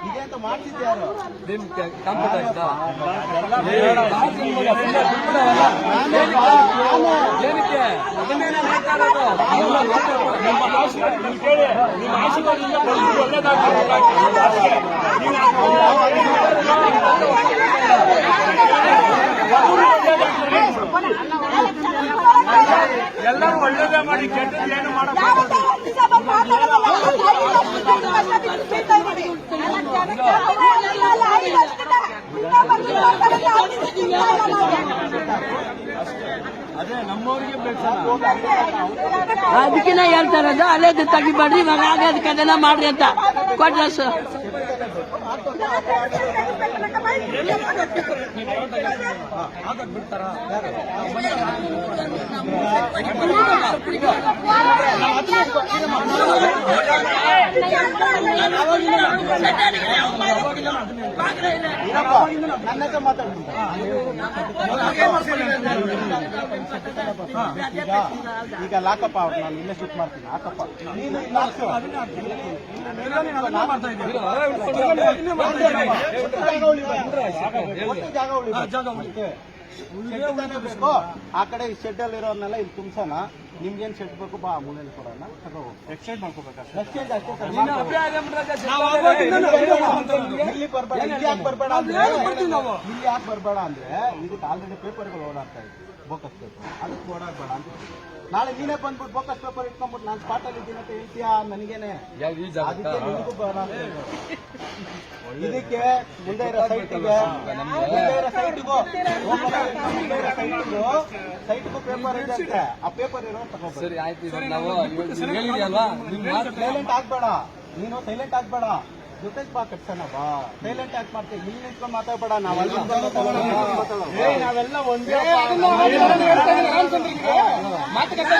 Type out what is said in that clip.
ಇದೆ ಅಂತ ಮಾಡ್ತಿದ್ಯಾರು ಎಲ್ಲರೂ ಒಳ್ಳೇದೇ ಮಾಡಿ ಕೆಟ್ಟದ್ದು ಏನು ಅದೇ ನಮ್ಮವ್ರಿಗೆ ಅದಕ್ಕೆ ನಾ ಹೇಳ್ತಾರದು ಅಲ್ಲೇ ತೆಗಿಬೇಡ್ರಿ ಇವಾಗ ಆಗೋದಕ್ಕೆ ಅದೆಲ್ಲ ಮಾಡ್ರಿ ಅಂತ ಕೊಟ್ರ ನನ್ನ ಮಾತಾಡ್ತೀನಿ ಈಗ ಲಾಕಪ್ಪ ಅವ್ರು ನಾನು ಇಲ್ಲೇ ಶಿಫ್ಟ್ ಮಾಡ್ತೀನಿ ಹಾಕಪ್ಪ ನೀನು ಜಾಗ ಆ ಕಡೆ ಶೆಡ್ ಅಲ್ಲಿ ಇರೋರ್ನೆಲ್ಲ ಇಲ್ಲಿ ತುಂಬಿಸೋಣ ನಿಮ್ಗೇನ್ ಶೆಡ್ ಬೇಕು ಬಾ ಮೂಲೆಯಲ್ಲಿ ಕೊಡೋಣ ಎಕ್ಸ್ಚೇಂಜ್ ಮಾಡ್ಕೋಬೇಕು ಇಲ್ಲಿ ಬರ್ಬೇಡ ಇಲ್ಲಿ ಯಾಕೆ ಬರ್ಬೇಡ ಅಂದ್ರೆ ಇದಕ್ಕೆ ಆಲ್ರೆಡಿ ಪೇಪರ್ಗಳು ಓಡಾಡ್ತಾ ಇದ್ವಿ ಬೋಕಸ್ ಪೇಪರ್ ಅದಕ್ಕೆ ಓಡಾಡ್ಬೇಡ ಅಂತ ನಾಳೆ ನೀನೇ ಬಂದ್ಬಿಟ್ಟು ಬೋಕಸ್ ಪೇಪರ್ ಇಟ್ಕೊಂಡ್ಬಿಟ್ಟು ನಾನು ಸ್ಪಾಟ್ ಅಲ್ಲಿ ಇದ್ದೀನಿ ಅಂತ ಹೇಳ್ತೀಯಾ ನನಗೇನೆ ಅದಕ್ಕೆ ನಿಮಗೂ ಬೇಡ ಇದಕ್ಕೆ ಮುಂದೆ ಇರೋ ಸೈಟಿಗೆ ಸೈಟ್ಗೂ ಪೇಪರ್ ಇದೆ ಅಂತೆ ಆ ಪೇಪರ್ ಇರೋ ತಗೋಬೇಕು ಸೈಲೆಂಟ್ ಆಗ್ಬೇಡ ನೀನು ಸೈಲೆಂಟ್ ಆಗ್ಬೇಡ ಜೊತೆಗೆ ಬಾ ಕಟ್ಸೋಣ ಬಾ ಸೈಲೆಂಟ್ ಯಾಕೆ ಮಾಡ್ತೀವಿ ಇಲ್ಲಿ ನಿಂತ್ಕೊಂಡು ಮಾತಾಡ್ಬೇಡ ನಾವೆಲ್ಲ ಒಂದೇ ಮಾತುಕತೆ